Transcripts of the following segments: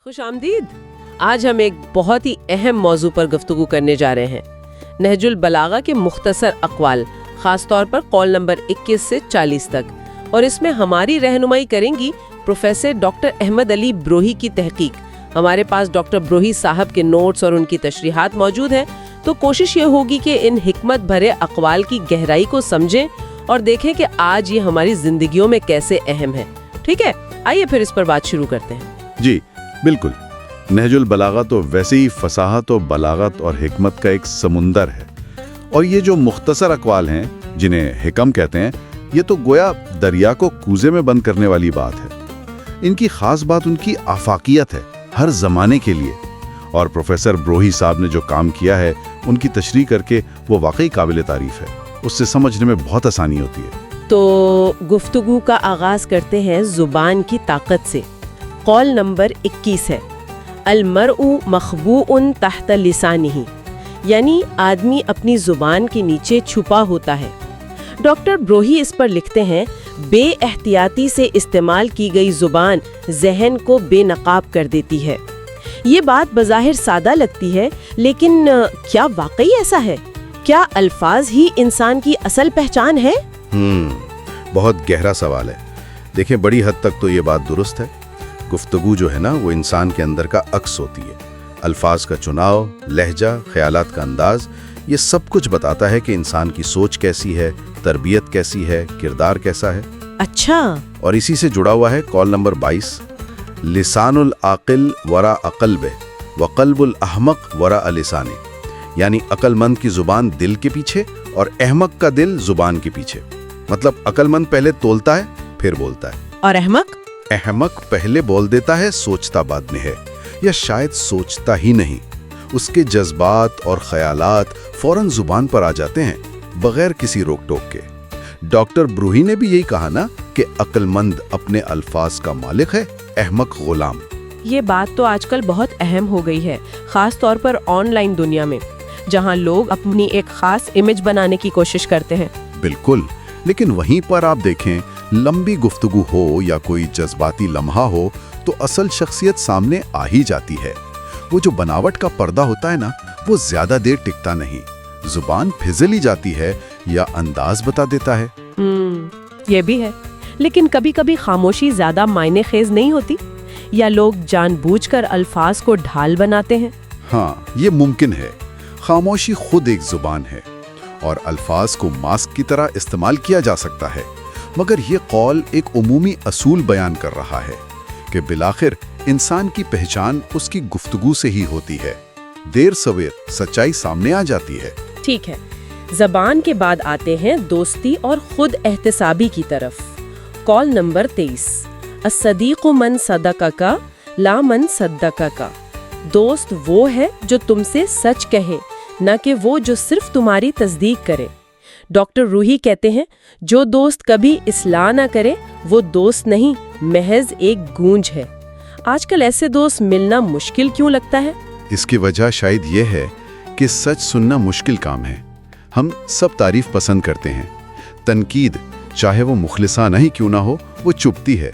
خوش آمدید۔ آج ہم ایک بہت ہی اہم موضوع پر گفتگو کرنے جا رہے ہیں، نہج البلاغہ کے مختصر اقوال، خاص طور پر قول نمبر 21 سے 40 تک، اور اس میں ہماری رہنمائی کریں گی پروفیسر ڈاکٹر احمد علی بروہی کی تحقیق۔ ہمارے پاس ڈاکٹر بروہی صاحب کے نوٹس اور ان کی تشریحات موجود ہیں، تو کوشش یہ ہوگی کہ ان حکمت بھرے اقوال کی گہرائی کو سمجھیں اور دیکھیں کہ آج یہ ہماری زندگیوں میں کیسے اہم ہے۔ ٹھیک ہے، آئیے پھر اس پر بات شروع کرتے ہیں۔ جی بالکل، نہج البلاغہ تو ویسے ہی فصاحت و بلاغت اور حکمت کا ایک سمندر ہے، اور یہ جو مختصر اقوال ہیں جنہیں حکم کہتے ہیں، یہ تو گویا دریا کو کوزے میں بند کرنے والی بات ہے۔ ان کی خاص بات ان کی آفاقیت ہے، ہر زمانے کے لیے، اور پروفیسر بروہی صاحب نے جو کام کیا ہے ان کی تشریح کر کے وہ واقعی قابل تعریف ہے، اس سے سمجھنے میں بہت آسانی ہوتی ہے۔ تو گفتگو کا آغاز کرتے ہیں زبان کی طاقت سے۔ قول نمبر 21 ہے، المرء مخبوء تحت لسانہ، یعنی آدمی اپنی زبان کے نیچے چھپا ہوتا ہے۔ ڈاکٹر بروہی اس پر لکھتے ہیں، بے احتیاطی سے استعمال کی گئی زبان ذہن کو بے نقاب کر دیتی ہے۔ یہ بات بظاہر سادہ لگتی ہے، لیکن کیا واقعی ایسا ہے؟ کیا الفاظ ہی انسان کی اصل پہچان ہے؟ بہت گہرا سوال ہے۔ دیکھیں، بڑی حد تک تو یہ بات درست ہے۔ گفتگو جو ہے نا، وہ انسان کے اندر کا عکس ہوتی ہے۔ الفاظ کا چناؤ، لہجہ، خیالات کا انداز، یہ سب کچھ بتاتا ہے کہ انسان کی سوچ کیسی ہے، تربیت کیسی ہے، کردار کیسا ہے۔ اچھا، اور اسی سے جڑا ہوا ہے قول نمبر 22، لسان العاقل وراء قلبہ وقلب الاحمق وراء لسانہ، یعنی عقل مند کی زبان دل کے پیچھے اور احمق کا دل زبان کے پیچھے۔ مطلب عقل مند پہلے تولتا ہے پھر بولتا ہے، اور احمق پہلے بول دیتا ہے، سوچتا بعد میں ہے، یا شاید سوچتا ہی نہیں۔ اس کے جذبات اور خیالات فوراً زبان پر آ جاتے ہیں بغیر کسی روک ٹوک کے۔ ڈاکٹر بروہی نے بھی یہی کہا نا کہ عقل مند اپنے الفاظ کا مالک ہے، احمق غلام۔ یہ بات تو آج کل بہت اہم ہو گئی ہے، خاص طور پر آن لائن دنیا میں، جہاں لوگ اپنی ایک خاص امیج بنانے کی کوشش کرتے ہیں۔ بالکل، لیکن وہیں پر آپ دیکھیں، لمبی گفتگو ہو یا کوئی جذباتی لمحہ ہو تو اصل شخصیت سامنے آ ہی جاتی ہے۔ وہ جو بناوٹ کا پردہ ہوتا ہے نا، وہ زیادہ دیر ٹکتا نہیں، زبان پھسل ہی جاتی ہے یا انداز بتا دیتا ہے۔ یہ بھی ہے، لیکن کبھی کبھی خاموشی زیادہ معنی خیز نہیں ہوتی، یا لوگ جان بوجھ کر الفاظ کو ڈھال بناتے ہیں۔ ہاں، یہ ممکن ہے۔ خاموشی خود ایک زبان ہے، اور الفاظ کو ماسک کی طرح استعمال کیا جا سکتا ہے، مگر یہ قول ایک عمومی اصول بیان کر رہا ہے کہ بالآخر انسان کی پہچان اس کی گفتگو سے ہی ہوتی ہے۔ دیر سویر سچائی سامنے آ جاتی ہے۔ ٹھیک ہے، زبان کے بعد آتے ہیں دوستی اور خود احتسابی کی طرف۔ قول نمبر 23، الصدیق من صدقک لا من صدقک، دوست وہ ہے جو تم سے سچ کہے، نہ کہ وہ جو صرف تمہاری تصدیق کرے۔ ڈاکٹر روحی کہتے ہیں، جو دوست کبھی اصلاح نہ کرے وہ دوست نہیں، محض ایک گونج ہے۔ آج کل ایسے دوست ملنا مشکل کیوں لگتا ہے؟ اس کی وجہ شاید یہ ہے کہ سچ سننا مشکل کام ہے۔ ہم سب تعریف پسند کرتے ہیں، تنقید چاہے وہ مخلصانہ ہی کیوں نہ ہو وہ چبھتی ہے،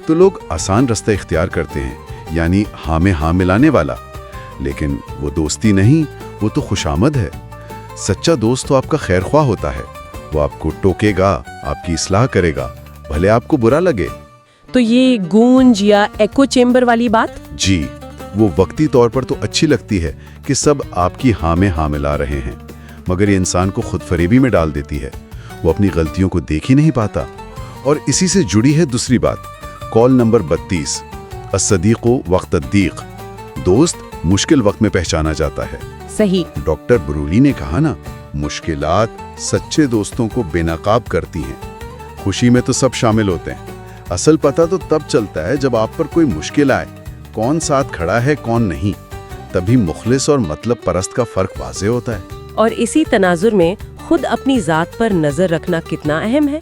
تو لوگ آسان رستہ اختیار کرتے ہیں، یعنی ہاں میں ہاں ملانے والا۔ لیکن وہ دوستی نہیں، وہ تو خوشامد ہے۔ سچا دوست تو آپ کا خیر خواہ ہوتا ہے، وہ آپ کو ٹوکے گا، آپ کی اصلاح کرے گا، بھلے آپ کو برا لگے۔ تو یہ گونج یا ایکو چیمبر والی بات؟ جی، وہ وقتی طور پر تو اچھی لگتی ہے کہ سب آپ کی ہاں میں ہاں ملا رہے ہیں، مگر یہ انسان کو خود فریبی میں ڈال دیتی ہے۔ وہ اپنی غلطیوں کو دیکھ ہی نہیں پاتا۔ اور اسی سے جڑی ہے دوسری بات، قول نمبر 32، الصدیق وقت الضیق، دوست مشکل وقت میں پہچانا جاتا ہے۔ صحیح۔ ڈاکٹر برولی نے کہا نا، مشکلات سچے دوستوں کو بے نقاب کرتی ہیں۔ خوشی میں تو سب شامل ہوتے ہیں، اصل پتہ تو تب چلتا ہے جب آپ پر کوئی مشکل آئے، کون ساتھ کھڑا ہے کون نہیں، تبھی مخلص اور مطلب پرست کا فرق واضح ہوتا ہے۔ اور اسی تناظر میں خود اپنی ذات پر نظر رکھنا کتنا اہم ہے۔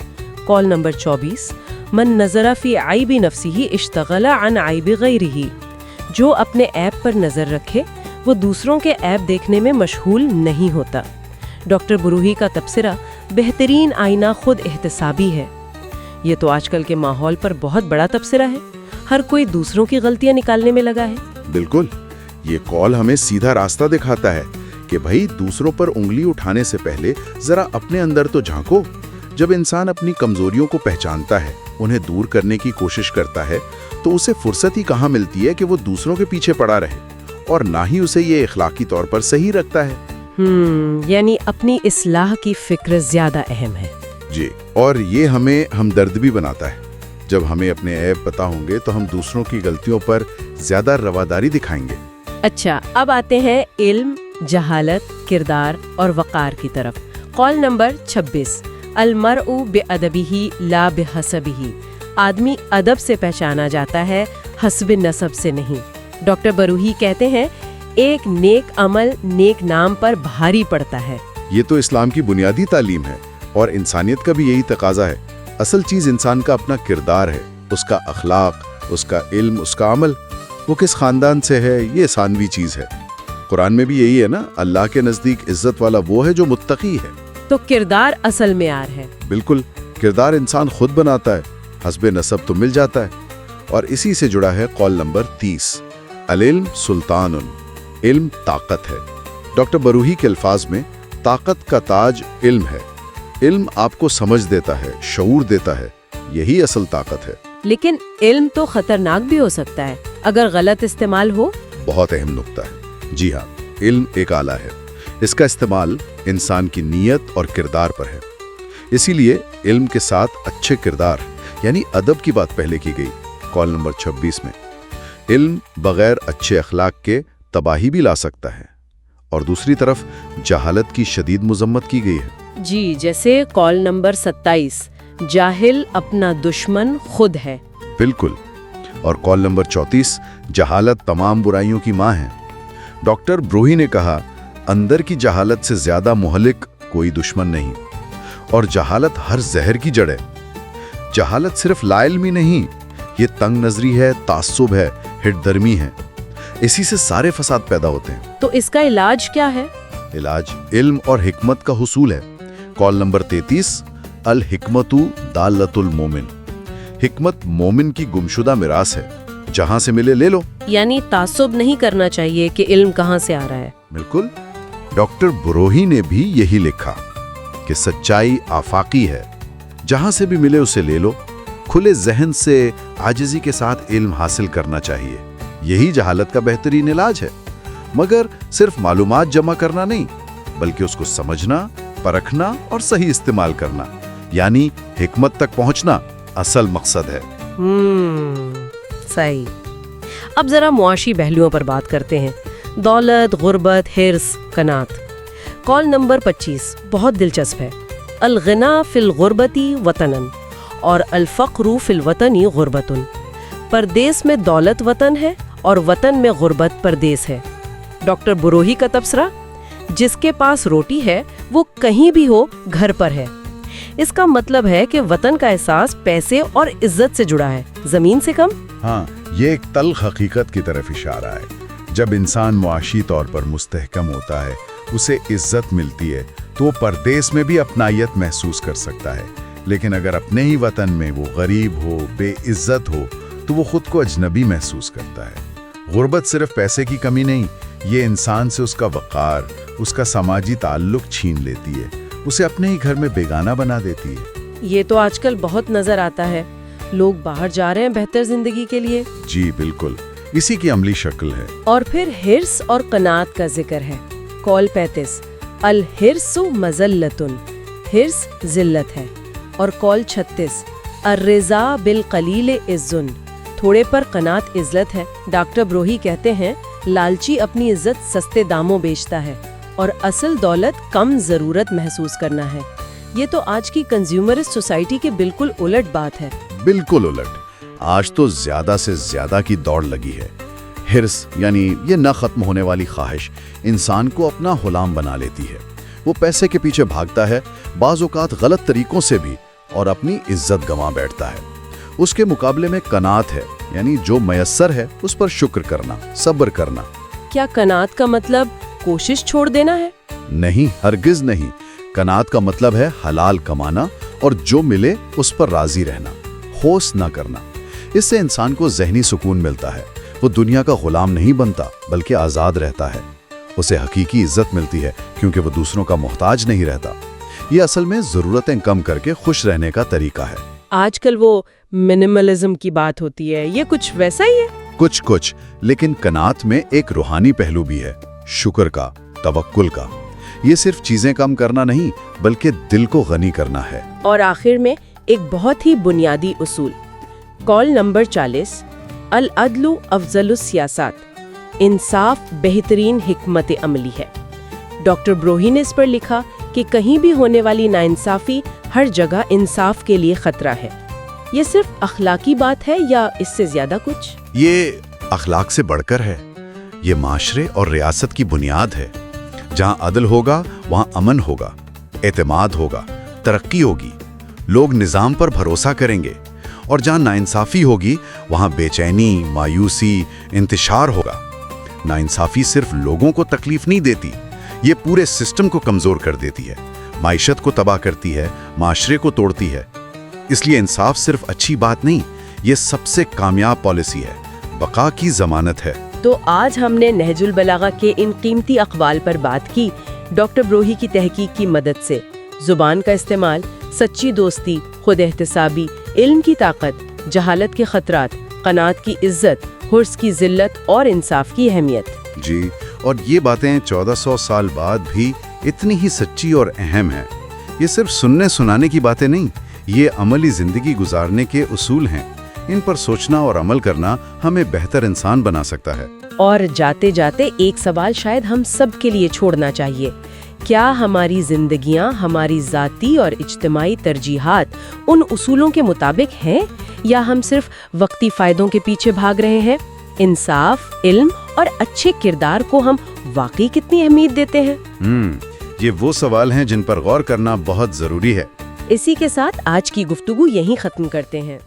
قول نمبر 24، من نظر فی عیب نفسہ اشتغل عن عیب غیرہ، جو اپنے عیب پر نظر رکھے وہ دوسروں کے عیب دیکھنے میں مشغول نہیں ہوتا۔ ڈاکٹر بروہی کا تبصرہ بہترین آئینہ خود احتسابی ہے۔ یہ تو آج کل کے ماحول پر بہت بڑا تبصرہ ہے۔ ہر کوئی دوسروں کی غلطیاں نکالنے میں لگا ہے۔ بالکل، یہ کال ہمیں سیدھا راستہ دکھاتا ہے کہ بھائی دوسروں پر انگلی اٹھانے سے پہلے ذرا اپنے اندر تو جھانکو۔ جب انسان اپنی کمزوریوں کو پہچانتا ہے، انہیں دور کرنے کی کوشش کرتا ہے، تو اسے فرصت ہی کہاں ملتی ہے کہ وہ دوسروں کے پیچھے پڑا رہے، اور نہ ہی اسے یہ اخلاقی طور پر صحیح رکھتا ہے۔ یعنی اپنی اصلاح کی فکر زیادہ اہم ہے۔ جی، اور یہ ہمیں ہمدرد بھی بناتا ہے۔ جب ہمیں اپنے عیب پتہ ہوں گے تو ہم دوسروں کی غلطیوں پر زیادہ رواداری دکھائیں گے۔ اچھا، اب آتے ہیں علم، جہالت، کردار اور وقار کی طرف۔ قول نمبر 26، المرء بِأَدَبِهِ لا بِحَسَبِهِ، آدمی ادب سے پہچانا جاتا ہے، حسب نسب سے نہیں۔ ڈاکٹر بروہی کہتے ہیں ایک نیک عمل نیک نام پر بھاری پڑتا ہے۔ یہ تو اسلام کی بنیادی تعلیم ہے، اور انسانیت کا بھی یہی تقاضا ہے۔ اصل چیز انسان کا اپنا کردار ہے، اس کا اخلاق، اس کا علم، اس کا عمل۔ وہ کس خاندان سے ہے، یہ ثانوی چیز ہے۔ قرآن میں بھی یہی ہے نا، اللہ کے نزدیک عزت والا وہ ہے جو متقی ہے۔ تو کردار اصل معیار ہے۔ بالکل، کردار انسان خود بناتا ہے، حسب نسب تو مل جاتا ہے۔ اور اسی سے جڑا ہے قول نمبر 30، العلم سلطان، علم طاقت ہے۔ ڈاکٹر بروہی کے الفاظ میں طاقت کا تاج علم ہے۔ علم آپ کو سمجھ دیتا ہے، شعور دیتا ہے، یہی اصل طاقت ہے۔ لیکن علم تو خطرناک بھی ہو سکتا ہے اگر غلط استعمال ہو۔ بہت اہم نقطہ ہے۔ جی ہاں، علم ایک آلہ ہے، اس کا استعمال انسان کی نیت اور کردار پر ہے۔ اسی لیے علم کے ساتھ اچھے کردار یعنی ادب کی بات پہلے کی گئی قول نمبر 26 میں۔ علم بغیر اچھے اخلاق کے تباہی بھی لا سکتا ہے، اور دوسری طرف جہالت کی شدید مذمت کی گئی ہے۔ جی، جیسے قول نمبر 27، جاہل اپنا دشمن خود ہے۔ بالکل، اور قول نمبر 34، جہالت تمام برائیوں کی ماں ہے۔ ڈاکٹر بروہی نے کہا اندر کی جہالت سے زیادہ مہلک کوئی دشمن نہیں، اور جہالت ہر زہر کی جڑ ہے۔ جہالت صرف لا علمی نہیں، یہ تنگ نظری ہے، تعصب ہے، ہٹ درمی ہے۔ اسی سے سارے فساد پیدا ہوتے ہیں۔ تو اس کا علاج کیا ہے؟ علاج علم اور حکمت کا حصول ہے۔ قول نمبر 33، الحکمت دالۃ المومن، حکمت مومن کی گمشدہ میراث ہے، جہاں سے ملے لے لو۔ یعنی تعصب نہیں کرنا چاہیے کہ علم کہاں سے آ رہا ہے۔ بالکل، ڈاکٹر بروہی نے بھی یہی لکھا کہ سچائی آفاقی ہے، جہاں سے بھی ملے اسے لے لو۔ کھلے ذہن سے عاجزی کے ساتھ علم حاصل کرنا چاہیے، یہی جہالت کا بہترین علاج ہے۔ مگر صرف معلومات جمع کرنا نہیں، بلکہ اس کو سمجھنا، پرکھنا اور صحیح استعمال کرنا، یعنی حکمت تک پہنچنا اصل مقصد ہے۔ صحیح۔ اب ذرا معاشی پہلوؤں پر بات کرتے ہیں۔ دولت، غربت، حرص، قناعت۔ قول نمبر 25 بہت دلچسپ ہے، الغنا فی الغربتی وطنن اور الفقر فی الوطنی غربتن۔ پردیس میں دولت وطن ہے اور وطن میں غربت پردیس ہے۔ ڈاکٹر بروہی کا تبصرہ، جس کے پاس روٹی ہے وہ کہیں بھی ہو گھر پر ہے۔ اس کا مطلب ہے کہ وطن کا احساس پیسے اور عزت سے جڑا ہے، زمین سے کم۔ ہاں، یہ ایک تلخ حقیقت کی طرف اشارہ ہے۔ جب انسان معاشی طور پر مستحکم ہوتا ہے، اسے عزت ملتی ہے، تو وہ پردیس میں بھی اپنائیت محسوس کر سکتا ہے۔ لیکن اگر اپنے ہی وطن میں وہ غریب ہو، بے عزت ہو، تو وہ خود کو اجنبی محسوس کرتا ہے۔ غربت صرف پیسے کی کمی نہیں، یہ انسان سے اس کا وقار، اس کا سماجی تعلق چھین لیتی ہے، اسے اپنے ہی گھر میں بیگانہ بنا دیتی ہے۔ یہ تو آج کل بہت نظر آتا ہے، لوگ باہر جا رہے ہیں بہتر زندگی کے لیے۔ جی بالکل، اسی کی عملی شکل ہے۔ اور پھر حرص اور قناعت کا ذکر ہے۔ قول 35، الحرص مذلۃ، حرص ذلت ہے۔ اور قول 36، الرضا بالقلیل عز، تھوڑے پر قناعت عزت ہے۔ ڈاکٹر بروہی کہتے ہیں لالچی اپنی عزت سستے داموں بیچتا ہے، اور اصل دولت کم ضرورت محسوس کرنا ہے۔ یہ تو آج کی کنزیومرسٹ سوسائٹی کے بالکل الٹ بات ہے۔ بالکل الٹ۔ آج تو زیادہ سے زیادہ کی دوڑ لگی ہے۔ حرص یعنی یہ نہ ختم ہونے والی خواہش انسان کو اپنا غلام بنا لیتی ہے۔ وہ پیسے کے پیچھے بھاگتا ہے، بعض اوقات غلط طریقوں سے بھی، اور اپنی عزت گنوا بیٹھتا ہے۔ اس کے مقابلے میں قناعت ہے، یعنی جو میسر ہے اس پر شکر کرنا، صبر کرنا۔ کیا قناعت کا مطلب کوشش چھوڑ دینا ہے؟ نہیں، ہرگز نہیں۔ قناعت کا مطلب ہے حلال کمانا اور جو ملے اس پر راضی رہنا، ہوس نہ کرنا۔ اس سے انسان کو ذہنی سکون ملتا ہے، وہ دنیا کا غلام نہیں بنتا بلکہ آزاد رہتا ہے۔ اسے حقیقی عزت ملتی ہے کیونکہ وہ دوسروں کا محتاج نہیں رہتا۔ یہ اصل میں ضرورتیں کم کر کے خوش رہنے کا طریقہ ہے۔ آج کل وہ منیملزم کی بات ہوتی ہے، یہ کچھ ویسا ہی ہے؟ کچھ، لیکن قناعت میں ایک روحانی پہلو بھی ہے، شکر کا، توکل کا۔ یہ صرف چیزیں کم کرنا نہیں بلکہ دل کو غنی کرنا ہے۔ اور آخر میں ایک بہت ہی بنیادی اصول، کال نمبر 40، العدل افضل السیاسات، انصاف بہترین حکمت عملی ہے۔ ڈاکٹر بروہی نے اس پر لکھا کہ کہیں بھی ہونے والی ناانصافی ہر جگہ انصاف کے لیے خطرہ ہے۔ یہ صرف اخلاقی بات ہے یا اس سے زیادہ کچھ؟ یہ اخلاق سے بڑھ کر ہے، یہ معاشرے اور ریاست کی بنیاد ہے۔ جہاں عدل ہوگا وہاں امن ہوگا، اعتماد ہوگا، ترقی ہوگی، لوگ نظام پر بھروسہ کریں گے، اور جہاں ناانصافی ہوگی وہاں بے چینی، مایوسی، انتشار ہوگا۔ ناانصافی صرف لوگوں کو تکلیف نہیں دیتی، یہ پورے سسٹم کو کمزور کر دیتی ہے، معیشت کو تباہ کرتی ہے، معاشرے کو توڑتی ہے۔ اس لیے انصاف صرف اچھی بات نہیں، یہ سب سے کامیاب پالیسی ہے، بقا کی ضمانت ہے۔ تو آج ہم نے نہج البلاغہ کے ان قیمتی اقوال پر بات کی۔ ڈاکٹر بروہی کی تحقیق کی مدد سے زبان کا استعمال، سچی دوستی، خود احتسابی، علم کی طاقت، جہالت کے خطرات، قناعت کی عزت، حرص کی ذلت اور انصاف کی اہمیت۔ جی، اور یہ باتیں 1400 سال بعد بھی اتنی ہی سچی اور اہم ہیں۔ یہ صرف سننے سنانے کی باتیں نہیں، یہ عملی زندگی گزارنے کے اصول ہیں۔ ان پر سوچنا اور عمل کرنا ہمیں بہتر انسان بنا سکتا ہے۔ اور جاتے جاتے ایک سوال شاید ہم سب کے لیے چھوڑنا چاہیے، کیا ہماری زندگیاں، ہماری ذاتی اور اجتماعی ترجیحات ان اصولوں کے مطابق ہیں یا ہم صرف وقتی فائدوں کے پیچھے بھاگ رہے ہیں؟ انصاف، علم اور اچھے کردار کو ہم واقعی کتنی اہمیت دیتے ہیں؟ یہ وہ سوال ہیں جن پر غور کرنا بہت ضروری ہے۔ اسی کے ساتھ آج کی گفتگو یہیں ختم کرتے ہیں۔